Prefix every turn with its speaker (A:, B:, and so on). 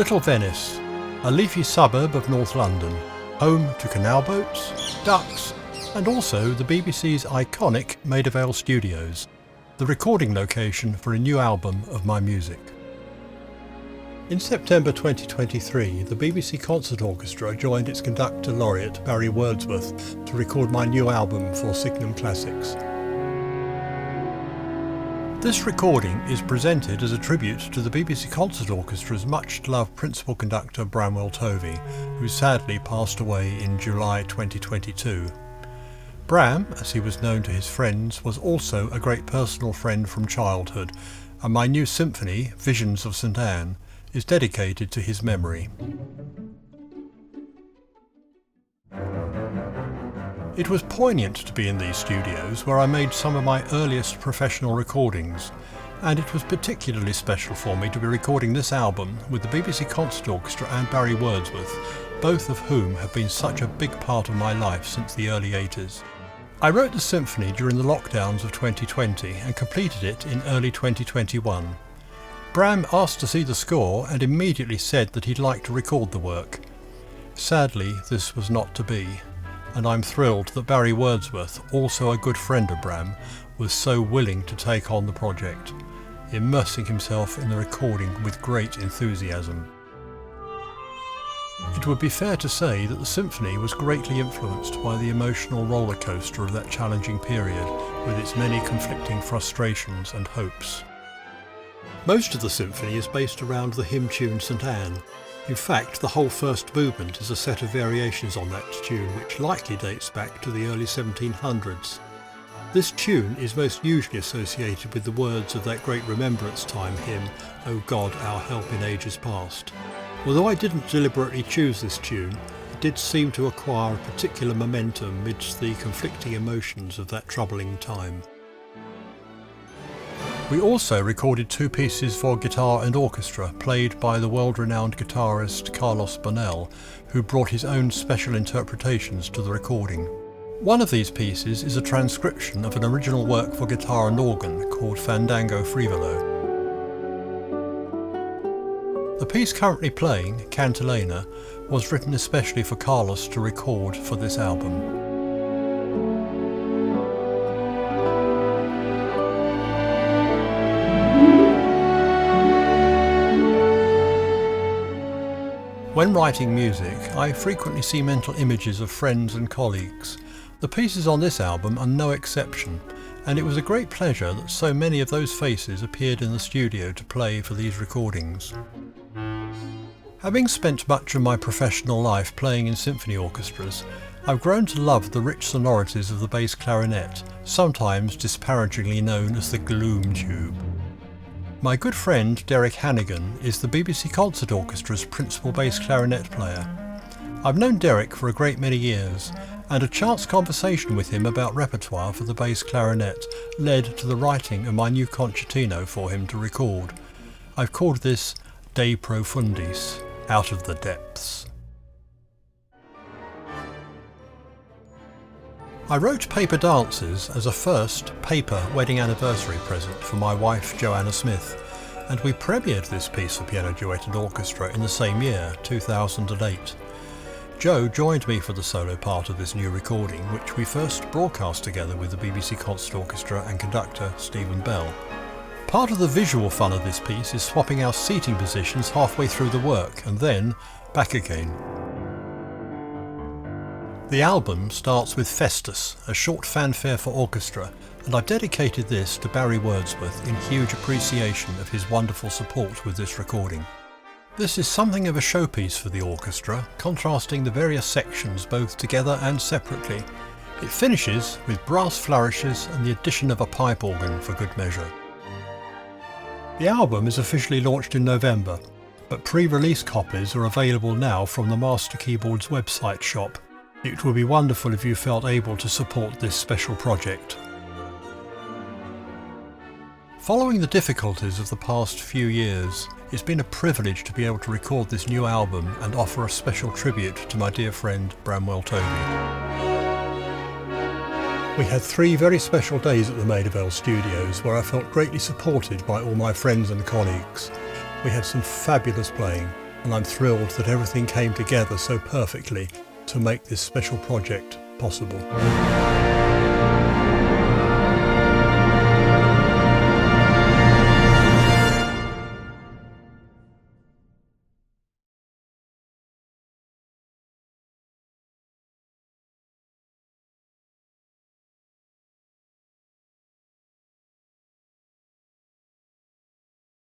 A: Little Venice, a leafy suburb of North London, home to canal boats, ducks, and also the BBC's iconic Maida Vale studios, the recording location for a new album of my music. In September 2023, the BBC Concert Orchestra joined its conductor laureate Barry Wordsworth to record my new album for Signum Classics. This recording is presented as a tribute to the BBC Concert Orchestra's much-loved principal conductor Bramwell Tovey, who sadly passed away in July 2022. Bram, as he was known to his friends, was also a great personal friend from childhood, and my new symphony, Visions of St Anne, is dedicated to his memory. It was poignant to be in these studios where I made some of my earliest professional recordings, and it was particularly special for me to be recording this album with the BBC Concert Orchestra and Barry Wordsworth, both of whom have been such a big part of my life since the early 80s. I wrote the symphony during the lockdowns of 2020 and completed it in early 2021. Bram asked to see the score and immediately said that he'd like to record the work. Sadly, this was not to be, and I'm thrilled that Barry Wordsworth, also a good friend of Bram, was so willing to take on the project, immersing himself in the recording with great enthusiasm. It would be fair to say that the symphony was greatly influenced by the emotional roller coaster of that challenging period, with its many conflicting frustrations and hopes. Most of the symphony is based around the hymn tune St Anne. In fact, the whole first movement is a set of variations on that tune, which likely dates back to the early 1700s. This tune is most usually associated with the words of that great Remembrance Time hymn, O God, our help in ages past. Although I didn't deliberately choose this tune, it did seem to acquire a particular momentum amidst the conflicting emotions of that troubling time. We also recorded two pieces for guitar and orchestra, played by the world-renowned guitarist Carlos Bonell, who brought his own special interpretations to the recording. One of these pieces is a transcription of an original work for guitar and organ called Fandango Frivolo. The piece currently playing, Cantilena, was written especially for Carlos to record for this album. When writing music, I frequently see mental images of friends and colleagues. The pieces on this album are no exception, and it was a great pleasure that so many of those faces appeared in the studio to play for these recordings. Having spent much of my professional life playing in symphony orchestras, I've grown to love the rich sonorities of the bass clarinet, sometimes disparagingly known as the gloom tube. My good friend Derek Hannigan is the BBC Concert Orchestra's principal bass clarinet player. I've known Derek for a great many years, and a chance conversation with him about repertoire for the bass clarinet led to the writing of my new concertino for him to record. I've called this De Profundis, Out of the Depths. I wrote Paper Dances as a first paper wedding anniversary present for my wife Joanna Smith, and we premiered this piece for piano duet and orchestra in the same year, 2008. Jo joined me for the solo part of this new recording, which we first broadcast together with the BBC Concert Orchestra and conductor Stephen Bell. Part of the visual fun of this piece is swapping our seating positions halfway through the work and then back again. The album starts with Festus, a short fanfare for orchestra, and I've dedicated this to Barry Wordsworth in huge appreciation of his wonderful support with this recording. This is something of a showpiece for the orchestra, contrasting the various sections both together and separately. It finishes with brass flourishes and the addition of a pipe organ for good measure. The album is officially launched in November, but pre-release copies are available now from the Master Keyboards website shop. It would be wonderful if you felt able to support this special project. Following the difficulties of the past few years, it's been a privilege to be able to record this new album and offer a special tribute to my dear friend Bramwell Tovey. We had 3 very special days at the Maida Vale studios where I felt greatly supported by all my friends and colleagues. We had some fabulous playing, and I'm thrilled that everything came together so perfectly to make this special project possible.